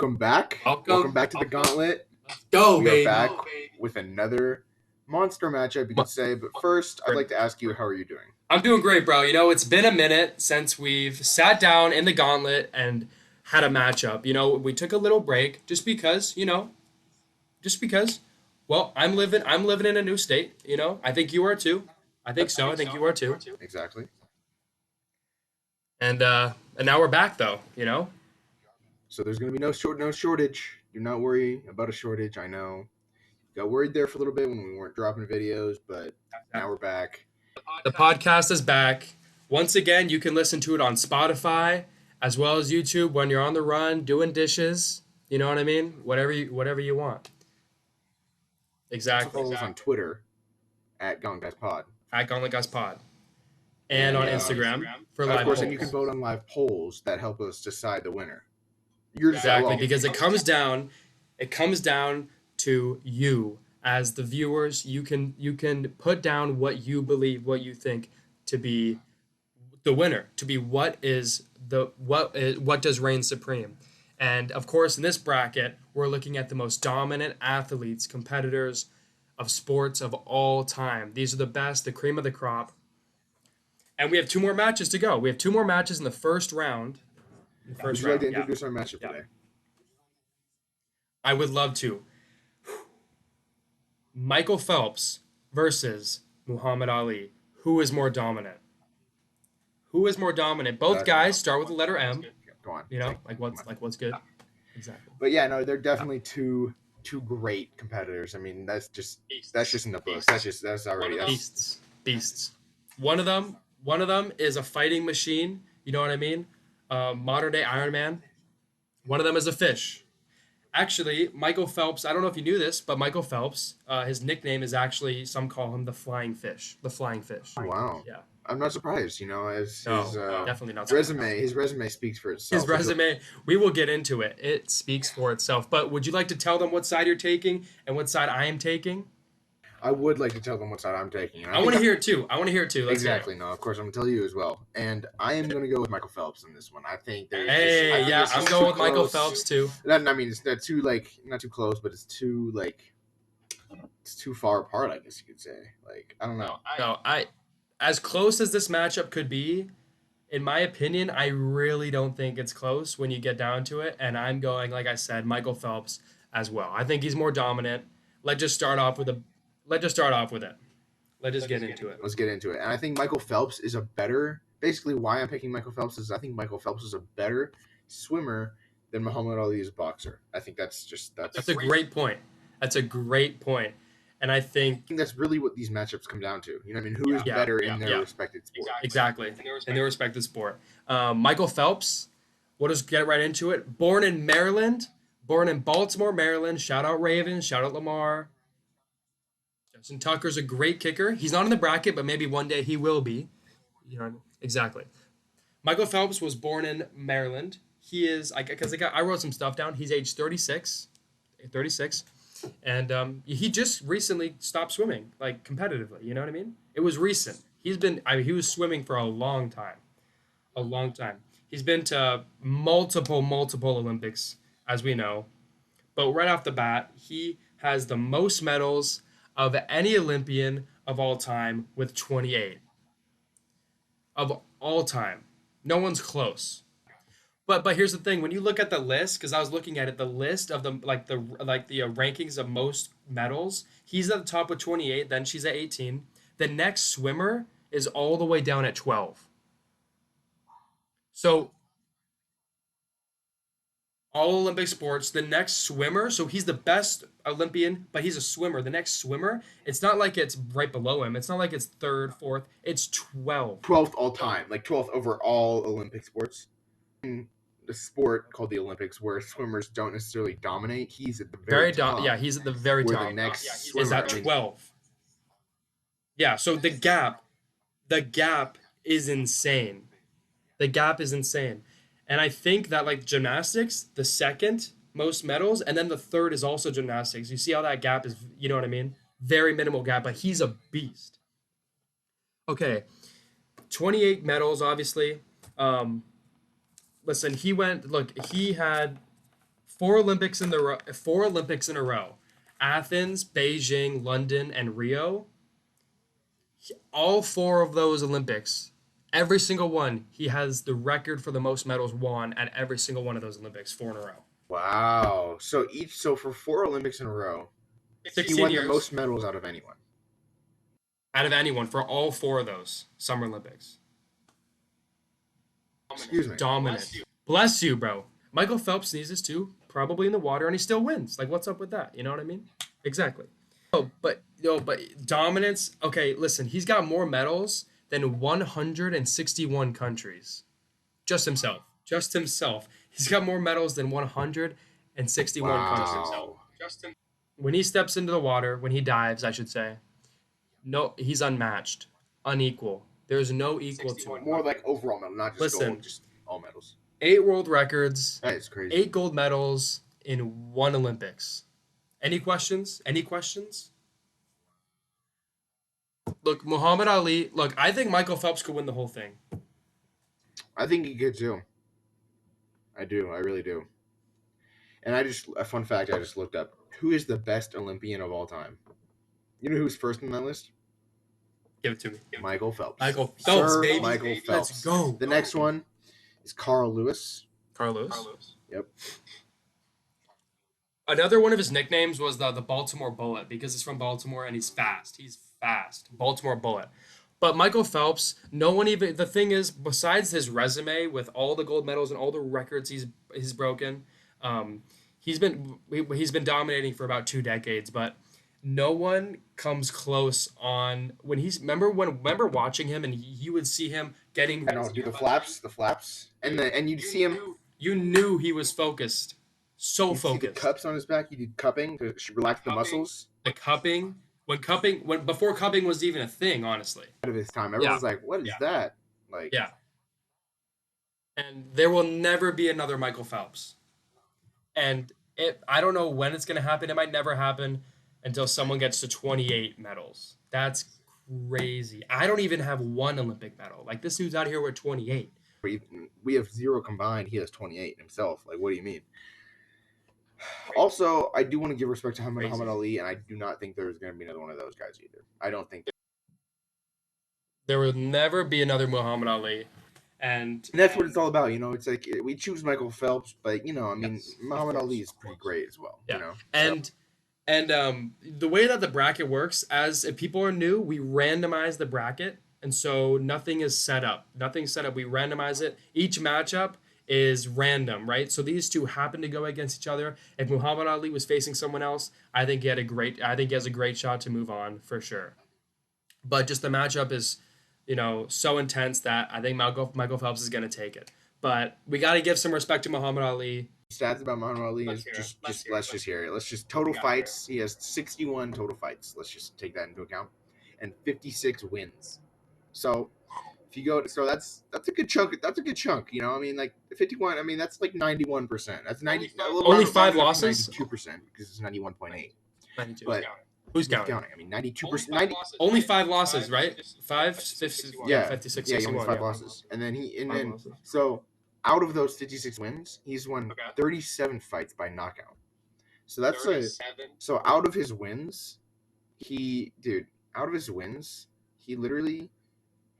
welcome back. Welcome back to the Gauntlet. Let's go, We baby. are back with another monster matchup, you could say. But first, I'd like to ask you, how are you doing? I'm doing great, bro. You know, it's been a minute since we've sat down in the Gauntlet and had a matchup. You know, we took a little break just because, well, I'm living in a new state, you know. I think you are too. I think so. I think you are too. Exactly. And now we're back though, you know. So there's going to be no shortage. Do not worry about a shortage. I know. Got worried there for a little bit when we weren't dropping videos, but now we're back. The podcast is back. Once again, you can listen to it on Spotify as well as YouTube when you're on the run, doing dishes. You know what I mean? Whatever you want. Exactly. Follow us on Twitter at GauntletGuysPod. At Gauntlet Guys Pod. And on Instagram for live Of course, polls. and you can vote on live polls that help us decide the winner. Exactly, because it comes down to you as the viewers. You can put down what you believe, what you think to be the winner, to be what does reign supreme. And of course, in this bracket, we're looking at the most dominant athletes, competitors of sports of all time. These are the best, the cream of the crop. And we have two more matches to go. We have two more matches in the first round. Would you like to introduce our matchup today? I would love to. Michael Phelps versus Muhammad Ali. Who is more dominant? Who is more dominant? Both guys start with the letter M. Go on. You know, what's good. Exactly. But yeah, no, they're definitely two great competitors. I mean, that's just in the books. That's already beasts. One of them is a fighting machine. You know what I mean? Modern day Iron Man. One of them is a fish. Actually, Michael Phelps, I don't know if you knew this, but Michael Phelps, his nickname is actually, some call him the Flying Fish. The Flying Fish. Wow. Yeah. I'm not surprised, you know, as definitely not surprised. His resume speaks for itself. His resume, we will get into it. It speaks for itself. But would you like to tell them what side you're taking and what side I am taking? I would like to tell them what side I'm taking. I want to hear it too. Exactly. No, of course, I'm going to tell you as well. And I am going to go with Michael Phelps in this one. I think there's I'm going with Michael Phelps too. I mean, it's not too close, but it's too far apart, I guess you could say. Like, I don't know. As close as this matchup could be, in my opinion, I really don't think it's close when you get down to it. And I'm going, like I said, Michael Phelps as well. I think he's more dominant. Let's just start off with it. Let's just get into it. Let's get into it. And I think Michael Phelps is basically why I'm picking Michael Phelps is I think Michael Phelps is a better swimmer than Muhammad Ali is a boxer. I think that's a great point. That's a great point. And I think that's really what these matchups come down to. You know what I mean? Who is better in their respected sport? Exactly. In their respected sport. Michael Phelps, we'll just get right into it. Born in Baltimore, Maryland. Shout out Ravens. Shout out Lamar. Justin Tucker's a great kicker. He's not in the bracket, but maybe one day he will be. You know, exactly. Michael Phelps was born in Maryland. He is, I wrote some stuff down. He's age 36. And he just recently stopped swimming, like competitively. You know what I mean? It was recent. He was swimming for a long time. He's been to multiple Olympics, as we know. But right off the bat, he has the most medals of any Olympian of all time with 28. Of all time. No one's close. But here's the thing, when you look at the list, because I was looking at it, the list of the rankings of most medals, he's at the top with 28, then she's at 18. The next swimmer is all the way down at 12. So all Olympic sports, the next swimmer, so he's the best Olympian, but he's a swimmer. The next swimmer, it's not like it's right below him. It's not like it's third, fourth. It's 12. 12th all time, like 12th over all Olympic sports. In the sport called the Olympics, where swimmers don't necessarily dominate, he's at the very top. He's at the very top. The next swimmer is at 12. Yeah, so the gap is insane. And I think that, like, gymnastics, the second most medals, and then the third is also gymnastics. You see how that gap is, you know what I mean? Very minimal gap, but he's a beast. Okay, 28 medals, obviously. Listen, he had Four Olympics in a row. Athens, Beijing, London, and Rio. All four of those Olympics, every single one, he has the record for the most medals won at every single one of those Olympics, four in a row. Wow. So for 4 Olympics in a row, he 16 won the years most medals out of anyone. out of anyone for all four of those Summer Olympics. Excuse me. Dominant. Bless you, bro. Michael Phelps sneezes too, probably in the water, and he still wins. Like, what's up with that? You know what I mean? Exactly. Oh, but dominance. Okay, listen, he's got more medals than 161 countries. Just himself. Just himself. He's got more medals than 161 countries. Wow. When he steps into the water, when he dives, I should say, no, he's unmatched, unequal. There's no equal to him. More like overall medal, not just Listen. gold, just all medals. 8 world records, That is crazy. 8 gold medals in 1 Olympics. Any questions? Any questions? Look, Muhammad Ali. Look, I think Michael Phelps could win the whole thing. I think he could too. I do. I really do. And a fun fact I just looked up. Who is the best Olympian of all time? You know who's first on that list? Give it to me. Michael Phelps. Michael Phelps, Sir baby. Michael Phelps. Let's go. The next one is Carl Lewis. Carlos. Yep. Another one of his nicknames was the Baltimore Bullet because he's from Baltimore and he's fast. He's fast. Baltimore Bullet. But Michael Phelps, no one even. The thing is, besides his resume with all the gold medals and all the records he's broken, he's been dominating for about 2 decades. But no one comes close on when he's remember watching him and you would see him getting. I know, do the flaps, and you'd see him. You knew he was focused. So You see the focused. cups on his back. He did cupping to relax the muscles. The cupping, when before cupping was even a thing, honestly. Out of his time, everyone's like, "What is that?" Like, Yeah. And there will never be another Michael Phelps. And I don't know when it's gonna happen. It might never happen until someone gets to 28 medals. That's crazy. I don't even have 1 Olympic medal. Like this dude's out here with 28. we have 0 combined. He has 28 himself. Like, what do you mean? Also, I do want to give respect to Muhammad Ali, and I do not think there's going to be another one of those guys either. I don't think there will never be another Muhammad Ali, and that's what it's all about. You know, it's like we choose Michael Phelps, but you know, I mean, Muhammad Ali is pretty great as well. Yeah. You know, and the way that the bracket works, as if people are new, we randomize the bracket, and so nothing is set up. Nothing's set up. We randomize it. Each matchup is random, right? So these two happen to go against each other. If Muhammad Ali was facing someone else, I think he has a great shot to move on for sure. But just the matchup is, so intense that I think Michael Phelps is going to take it. But we got to give some respect to Muhammad Ali. Stats about Muhammad Ali is let's just hear it. Let's just total fights. He has 61 total fights. Let's just take that into account, and 56 wins. So if you go, so that's a good chunk. That's a good chunk. You know, I mean, like 51. I mean, that's like 91%. That's 90. Only 5 losses. 92% because it's 91.8. 92. But who's counting? I mean, 92%. Only 5 losses, right? 5, 56. Yeah, 56. Yeah, only 5 losses, and then so out of those 56 wins, he's won 37 fights by knockout. So that's so out of his wins, he literally.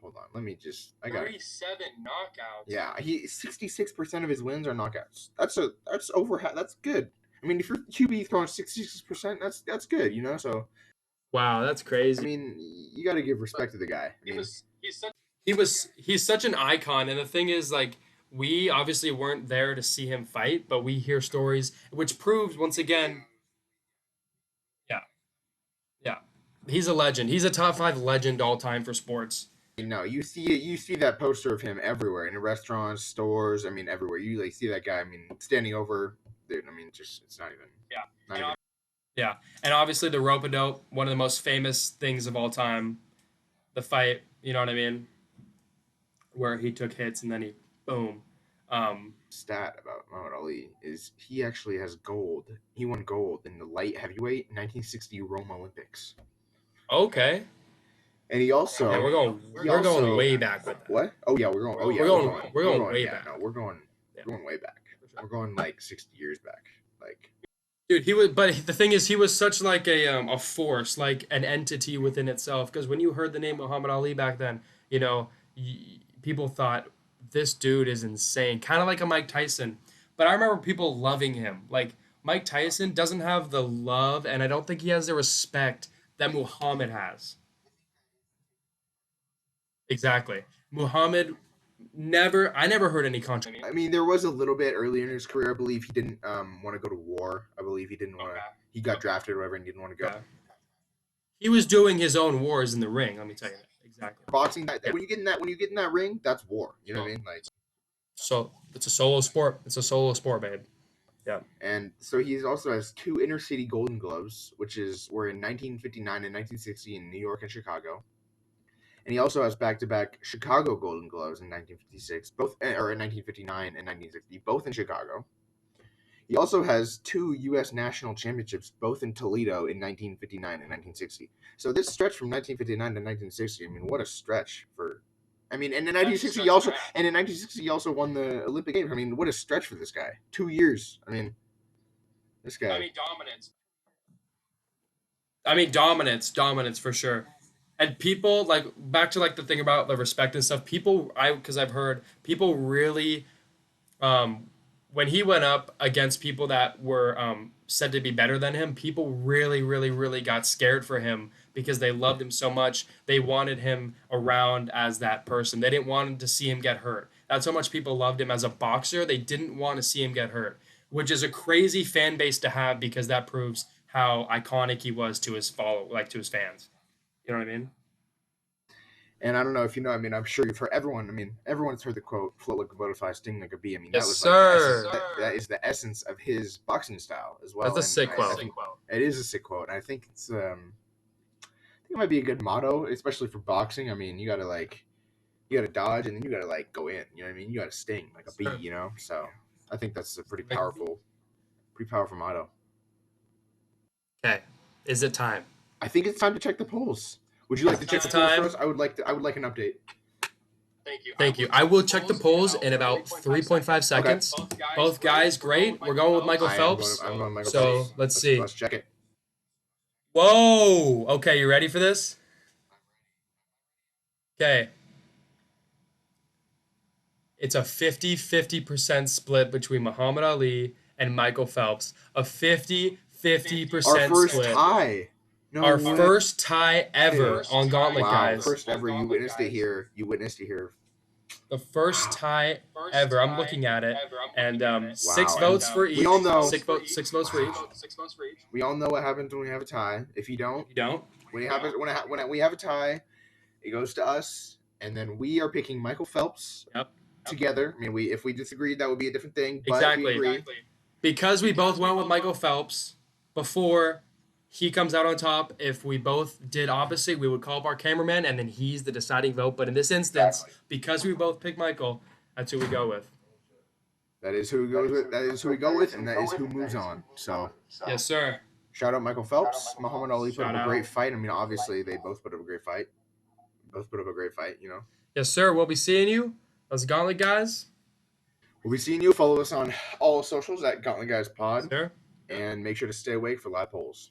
Hold on, let me just. I got 37 knockouts. Yeah, 66% of his wins are knockouts. That's over. That's good. I mean, if your QB throwing 66%, that's good. You know, so. Wow, that's crazy. I mean, you got to give respect to the guy. He's such an icon, and the thing is, like, we obviously weren't there to see him fight, but we hear stories, which proves once again. Yeah, he's a legend. He's a top 5 legend all time for sports. No, you see that poster of him everywhere in restaurants, stores. I mean, everywhere. You like see that guy. I mean, standing over. Dude, I mean, just it's not even. Yeah, and obviously the rope-a-dope, one of the most famous things of all time. The fight, you know what I mean? Where he took hits and then he boom. Stat about Muhammad Ali is he actually has gold. He won gold in the light heavyweight 1960 Rome Olympics. Okay. And he also we're going way back with that. What? Oh yeah, we're going way back. No, we're going way back. We're going way back. We're going like 60 years back. Like, Dude, he was, but the thing is, he was such like a force, like an entity within itself. Because when you heard the name Muhammad Ali back then, you know, people thought this dude is insane, kind of like a Mike Tyson. But I remember people loving him. Like Mike Tyson doesn't have the love, and I don't think he has the respect that Muhammad has. Exactly, Muhammad never. I never heard any controversy. I mean, there was a little bit earlier in his career. I believe he didn't want to go to war. I believe he didn't want to. He got drafted or whatever, and didn't want to go. Yeah, he was doing his own wars in the ring. Let me tell you that. Exactly. Boxing, Yeah. when you get in that ring, that's war. You know what I mean? Like, So it's a solo sport. It's a solo sport, babe. Yeah. and so he also has 2 inner city Golden Gloves, which were in 1959 and 1960 in New York and Chicago. And he also has back-to-back Chicago Golden Gloves in 1956, both or in 1959 and 1960, both in Chicago. He also has 2 U.S. national championships, both in Toledo in 1959 and 1960. So this stretch from 1959 to 1960, I mean, what a stretch for. I mean, and in 1960 he also won the Olympic Games. I mean, what a stretch for this guy. 2 years. I mean, this guy. Dominance. Dominance for sure. And people like back to like the thing about the respect and stuff. People, because I've heard people really, um, when he went up against people that were said to be better than him, people really, really, really got scared for him because they loved him so much. They wanted him around as that person. They didn't want to see him get hurt. That's how much people loved him as a boxer. They didn't want to see him get hurt, which is a crazy fan base to have because that proves how iconic he was to his to his fans. You know what I mean? And I don't know if you know. I mean, I'm sure you've heard everyone. I mean, everyone's heard the quote "float like a butterfly, sting like a bee." I mean, Yes, that was sir. like that is the essence of his boxing style as well. That's a sick I quote. think it is a sick quote. And I think I think it might be a good motto, especially for boxing. I mean, you gotta dodge and then you gotta like go in. You know what I mean? You gotta sting like a bee. Sure. You know. So I think that's a Like, pretty powerful motto. okay, is it time? I think it's time to check the polls. Would you like to check It's the polls time. first? I would like to. I would like an update. Thank you. I will check the polls in about 3.5 seconds. Both guys, great. We're going with Michael Phelps. I'm going Michael So Phelps. let's see. Let's check it. Whoa. Okay, you ready for this? Okay. It's a 50-50% split between Muhammad Ali and Michael Phelps. A 50-50% Our first split. tie. No Our way. first tie ever on Gauntlet, Wow, guys. first ever. You witnessed it here. You witnessed it here. The first tie ever. I'm looking at it, and 6 Wow. votes for each. We all know. 6 votes for each. We all know what happens when we have a tie. If you don't, If you don't, when we have a tie, it goes to us, and then we are picking Michael Phelps. Yep. Together. I mean, if we disagreed, that would be a different thing. But Exactly. We agree. Because we both went with Michael Phelps before he comes out on top. If we both did opposite, we would call up our cameraman, and then he's the deciding vote. But in this instance, because we both picked Michael, that's who we go with. That is who we go with. That is who we go with, and that is who moves on. So, yes, sir. Shout out Michael Phelps. Muhammad Ali put Shout up a out. great fight. I mean, obviously they both put up a great fight. Both put up a great fight. You know. Yes, sir. We'll be seeing you. Let's Gauntlet, guys. We'll be seeing you. Follow us on all socials at Gauntlet Guys Pod. Sure. And make sure to stay awake for live polls.